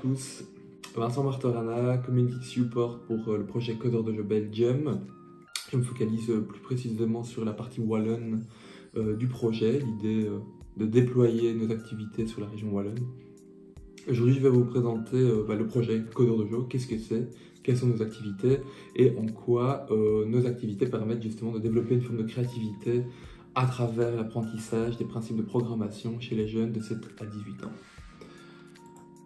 tous, Vincent Martorana, Community Support pour le projet Codeur de jeu Belgium. Je me focalise plus précisément sur la partie wallonne du projet, l'idée de déployer nos activités sur la région wallonne. Aujourd'hui, je vais vous présenter le projet Codeur de jeu, qu'est-ce que c'est, quelles sont nos activités et en quoi nos activités permettent justement de développer une forme de créativité à travers l'apprentissage des principes de programmation chez les jeunes de 7 à 18 ans.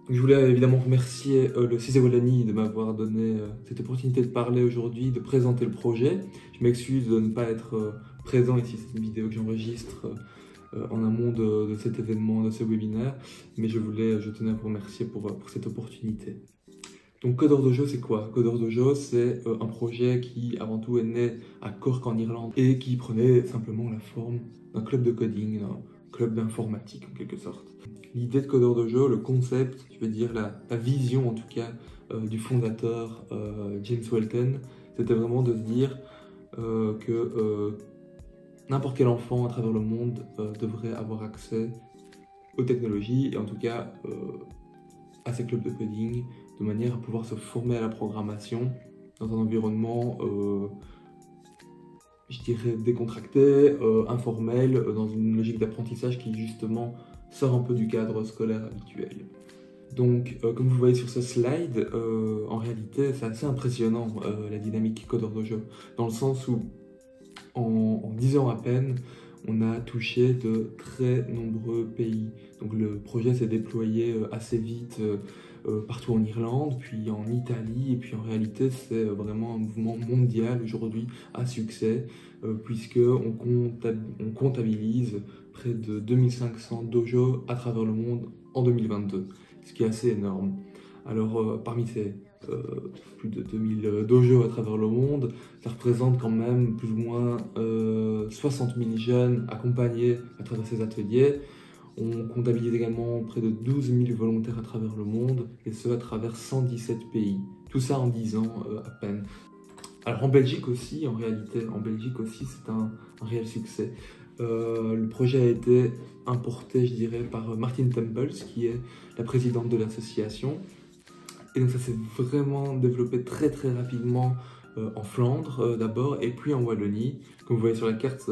Je voulais évidemment remercier le CISE Wallonie de m'avoir donné cette opportunité de parler aujourd'hui, de présenter le projet. Je m'excuse de ne pas être présent ici, c'est une vidéo que j'enregistre en amont de cet événement, de ce webinaire, mais je tenais à vous remercier pour cette opportunité. Donc Codeur de jeu, c'est quoi? Codeur de jeu, c'est un projet qui avant tout est né à Cork en Irlande et qui prenait simplement la forme d'un club de coding, d'un club d'informatique en quelque sorte. L'idée de Codeur de jeu, le concept, je veux dire la vision en tout cas du fondateur James Walton, c'était vraiment de se dire que n'importe quel enfant à travers le monde devrait avoir accès aux technologies et en tout cas à ces clubs de coding de manière à pouvoir se former à la programmation dans un environnement je dirais décontracté, informel, dans une logique d'apprentissage qui justement sort un peu du cadre scolaire habituel. Donc, comme vous voyez sur ce slide, en réalité, c'est assez impressionnant la dynamique Codeur de jeu, dans le sens où, en 10 ans à peine, on a touché de très nombreux pays. Donc, le projet s'est déployé assez vite partout en Irlande, puis en Italie, et puis en réalité, c'est vraiment un mouvement mondial aujourd'hui à succès, puisqu'on comptabilise près de 2500 dojos à travers le monde en 2022, ce qui est assez énorme. Alors parmi ces plus de 2000 dojos à travers le monde, ça représente quand même plus ou moins 60 000 jeunes accompagnés à travers ces ateliers. On comptabilise également près de 12 000 volontaires à travers le monde, et ce à travers 117 pays. Tout ça en 10 ans à peine. Alors en Belgique aussi, en réalité, c'est un réel succès. Le projet a été importé, je dirais, par Martine Tempels, qui est la présidente de l'association. Et donc ça s'est vraiment développé très très rapidement en Flandre d'abord, et puis en Wallonie. Comme vous voyez sur la carte,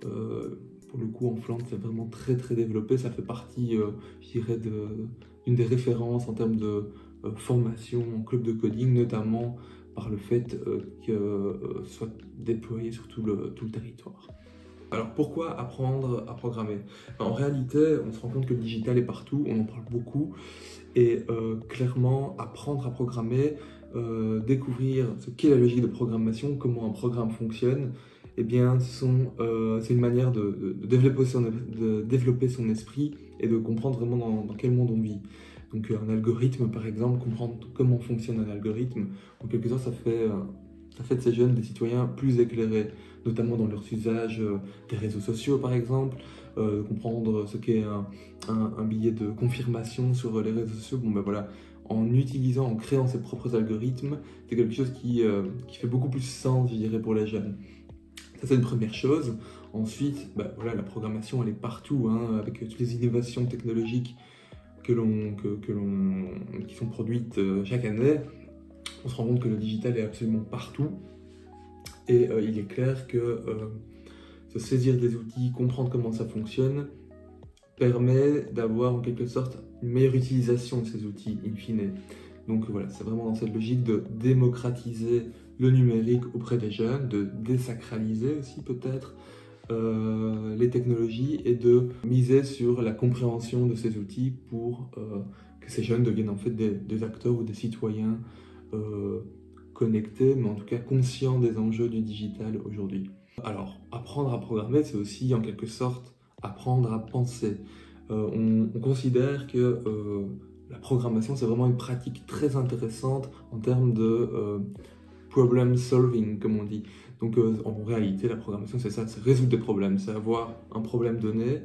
pour le coup en Flandre c'est vraiment très très développé. Ça fait partie, je dirais, d'une des références en termes de formation en club de coding, notamment par le fait que soit déployé sur tout le territoire. Alors pourquoi apprendre à programmer? En réalité, on se rend compte que le digital est partout, on en parle beaucoup, et clairement, apprendre à programmer, découvrir ce qu'est la logique de programmation, comment un programme fonctionne, eh bien, c'est une manière de développer son esprit et de comprendre vraiment dans quel monde on vit. Donc un algorithme, par exemple, comprendre comment fonctionne un algorithme, en quelque sorte, ça fait de ces jeunes des citoyens plus éclairés, notamment dans leurs usages des réseaux sociaux, par exemple, comprendre ce qu'est un billet de confirmation sur les réseaux sociaux. Bon ben voilà, en créant ses propres algorithmes, c'est quelque chose qui fait beaucoup plus sens, je dirais, pour les jeunes. Ça, c'est une première chose. Ensuite, voilà, la programmation, elle est partout, hein, avec toutes les innovations technologiques qui sont produites chaque année. On se rend compte que le digital est absolument partout. Et il est clair que se saisir des outils, comprendre comment ça fonctionne, permet d'avoir en quelque sorte une meilleure utilisation de ces outils, in fine. Donc voilà, c'est vraiment dans cette logique de démocratiser le numérique auprès des jeunes, de désacraliser aussi peut-être les technologies et de miser sur la compréhension de ces outils pour que ces jeunes deviennent en fait des acteurs ou des citoyens connectés, mais en tout cas conscients des enjeux du digital aujourd'hui. Alors, apprendre à programmer, c'est aussi en quelque sorte apprendre à penser. On considère que la programmation, c'est vraiment une pratique très intéressante en termes de problem solving, comme on dit. Donc en réalité, la programmation, c'est ça, c'est résoudre des problèmes, c'est avoir un problème donné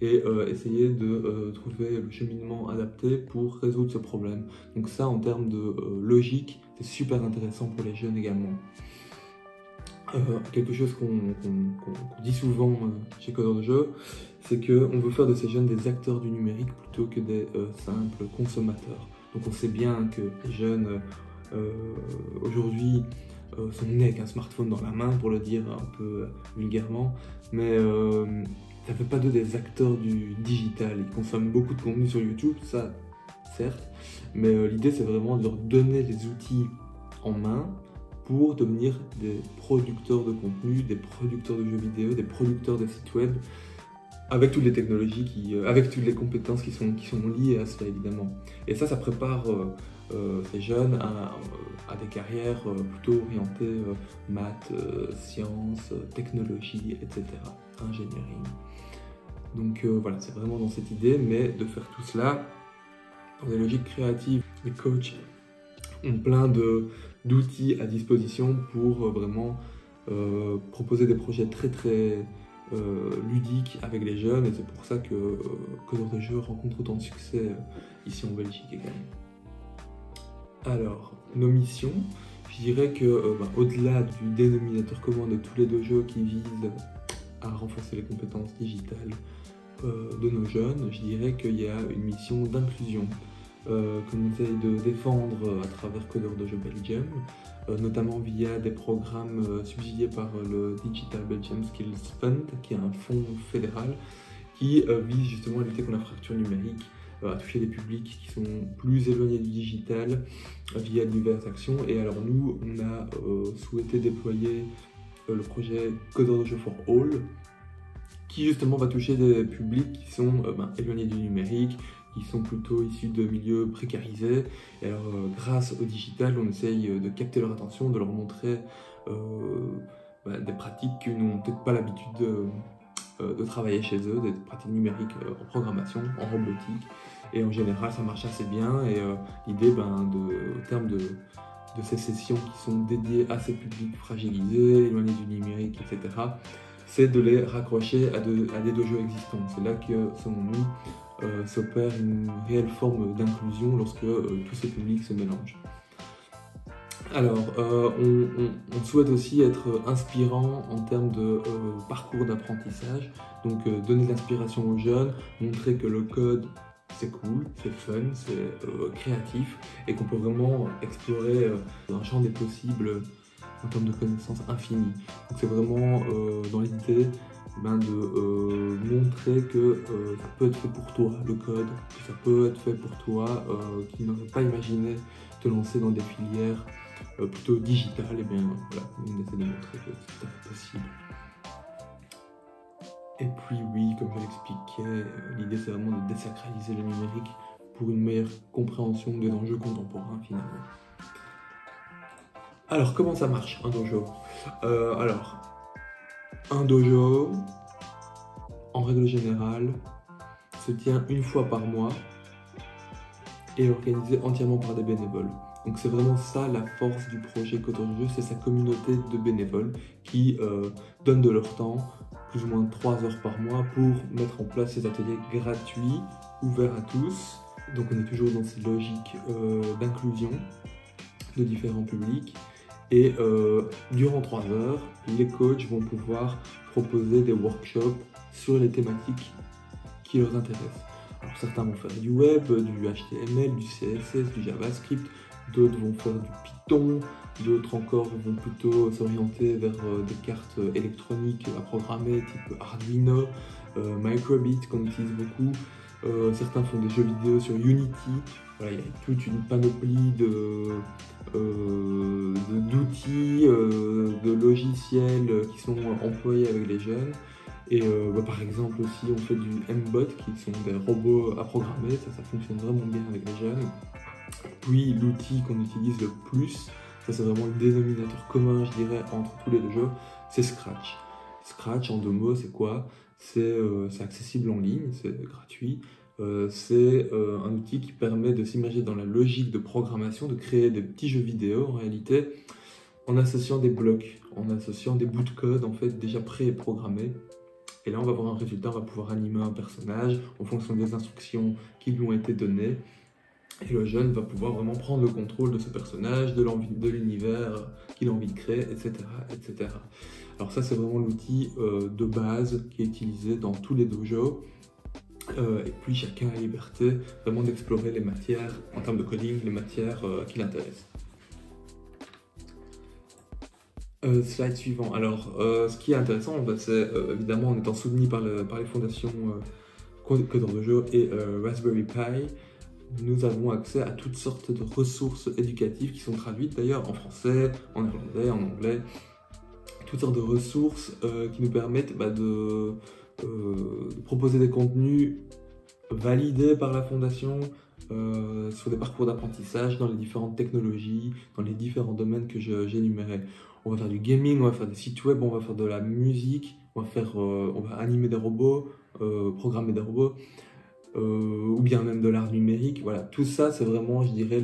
et essayer de trouver le cheminement adapté pour résoudre ce problème. Donc ça, en termes de logique, c'est super intéressant pour les jeunes également. Quelque chose qu'on dit souvent chez Codeur de jeu, c'est qu'on veut faire de ces jeunes des acteurs du numérique plutôt que des simples consommateurs. Donc on sait bien que les jeunes aujourd'hui sont nés avec un smartphone dans la main, pour le dire un peu vulgairement, mais ça ne fait pas d'eux des acteurs du digital. Ils consomment beaucoup de contenu sur YouTube, ça certes, mais l'idée c'est vraiment de leur donner les outils en main pour devenir des producteurs de contenu, des producteurs de jeux vidéo, des producteurs de sites web, avec toutes les technologies, avec toutes les compétences qui sont liées à cela évidemment. Et ça prépare ces jeunes à des carrières plutôt orientées maths, sciences, technologie, etc., ingénierie. Donc voilà, c'est vraiment dans cette idée, mais de faire tout cela dans des logiques créatives. Les coachs ont plein d'outils à disposition pour vraiment proposer des projets très ludiques avec les jeunes, et c'est pour ça que Codeurs de jeux rencontre autant de succès ici en Belgique également. Alors, nos missions, je dirais que au-delà du dénominateur commun de tous les dojos qui visent à renforcer les compétences digitales de nos jeunes, je dirais qu'il y a une mission d'inclusion que nous essayons de défendre à travers Codeurs de jeux Belgium, notamment via des programmes subsidiés par le Digital Belgium Skills Fund, qui est un fonds fédéral qui vise justement à lutter contre la fracture numérique, à toucher des publics qui sont plus éloignés du digital via diverses actions. Et alors nous, on a souhaité déployer le projet Codeurs de jeux for All, qui justement va toucher des publics qui sont éloignés du numérique, qui sont plutôt issus de milieux précarisés. Et alors, grâce au digital, on essaye de capter leur attention, de leur montrer des pratiques qu'ils n'ont peut-être pas l'habitude de travailler chez eux, des pratiques numériques en programmation, en robotique. Et en général, ça marche assez bien. Et l'idée, au terme de ces sessions qui sont dédiées à ces publics fragilisés, éloignés du numérique, etc., c'est de les raccrocher à des dojos existants. C'est là que, selon nous, s'opère une réelle forme d'inclusion lorsque tous ces publics se mélangent. Alors, on souhaite aussi être inspirant en termes de parcours d'apprentissage, donc donner de l'inspiration aux jeunes, montrer que le code c'est cool, c'est fun, c'est créatif et qu'on peut vraiment explorer un champ des possibles en termes de connaissances infinies. Donc c'est vraiment dans l'idée de montrer que ça peut être fait pour toi, le code, que ça peut être fait pour toi qui n'aurais pas imaginé te lancer dans des filières plutôt digitales. Et bien voilà, on essaie de montrer que c'est tout à fait possible. Et puis oui, comme je l'expliquais, l'idée c'est vraiment de désacraliser le numérique pour une meilleure compréhension des enjeux contemporains finalement. Alors comment ça marche un dojo? Un dojo, en règle générale, se tient une fois par mois et est organisé entièrement par des bénévoles. Donc c'est vraiment ça la force du projet Codeurs de jeux, c'est sa communauté de bénévoles qui donnent de leur temps, plus ou moins 3 heures par mois, pour mettre en place ces ateliers gratuits, ouverts à tous. Donc on est toujours dans cette logique d'inclusion de différents publics. Et durant 3 heures, les coachs vont pouvoir proposer des workshops sur les thématiques qui leur intéressent. Alors certains vont faire du web, du HTML, du CSS, du JavaScript, d'autres vont faire du Python, d'autres encore vont plutôt s'orienter vers des cartes électroniques à programmer type Arduino, Microbit qu'on utilise beaucoup. Certains font des jeux vidéo sur Unity. Voilà, il y a toute une panoplie d'outils, de logiciels qui sont employés avec les jeunes. Et par exemple aussi on fait du M-Bot qui sont des robots à programmer, ça fonctionne vraiment bien avec les jeunes. Puis l'outil qu'on utilise le plus, ça c'est vraiment le dénominateur commun je dirais entre tous les deux jeux, c'est Scratch. Scratch en 2 mots c'est quoi? C'est accessible en ligne, c'est gratuit. C'est un outil qui permet de s'immerger dans la logique de programmation, de créer des petits jeux vidéo en réalité, en associant des blocs, en associant des bouts de code en fait déjà pré-programmés. Et là on va avoir un résultat, on va pouvoir animer un personnage en fonction des instructions qui lui ont été données. Et le jeune va pouvoir vraiment prendre le contrôle de ce personnage, de l'univers qu'il a envie de créer, etc., etc. Alors ça c'est vraiment l'outil de base qui est utilisé dans tous les dojos. Et puis chacun a la liberté vraiment d'explorer les matières, en termes de coding, les matières qui l'intéressent. Slide suivant. Alors, ce qui est intéressant, bah, c'est évidemment en étant soutenu par les fondations Codeurs de jeu et Raspberry Pi, nous avons accès à toutes sortes de ressources éducatives qui sont traduites d'ailleurs en français, en irlandais, en anglais. Toutes sortes de ressources qui nous permettent de proposer des contenus validés par la fondation sur des parcours d'apprentissage dans les différentes technologies, dans les différents domaines que j'ai énumérés. On va faire du gaming, on va faire des sites web, on va faire de la musique, on va animer des robots, programmer des robots, ou bien même de l'art numérique. Voilà, tout ça, c'est vraiment, je dirais,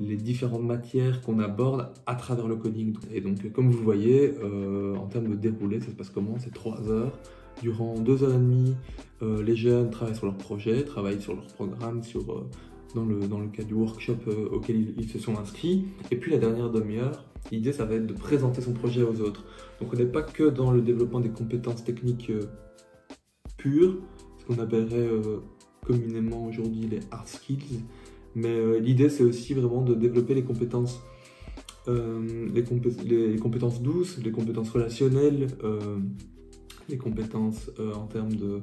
les différentes matières qu'on aborde à travers le coding. Et donc, comme vous voyez, en termes de déroulé, ça se passe comment? C'est 3 heures. Durant 2h30, les jeunes travaillent sur leur projet, travaillent sur leur programme, dans le cas du workshop auquel ils se sont inscrits. Et puis la dernière demi-heure, l'idée, ça va être de présenter son projet aux autres. Donc on n'est pas que dans le développement des compétences techniques pures, ce qu'on appellerait communément aujourd'hui les hard skills, mais l'idée, c'est aussi vraiment de développer les compétences douces, les compétences relationnelles, les compétences en termes de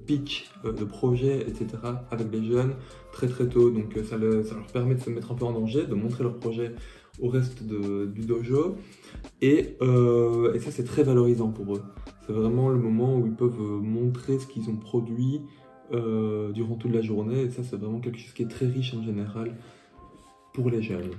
pitch, de projet, etc. avec les jeunes très très tôt. Donc ça leur permet de se mettre un peu en danger, de montrer leur projet au reste du dojo. Et ça, c'est très valorisant pour eux. C'est vraiment le moment où ils peuvent montrer ce qu'ils ont produit durant toute la journée. Et ça, c'est vraiment quelque chose qui est très riche en général pour les jeunes.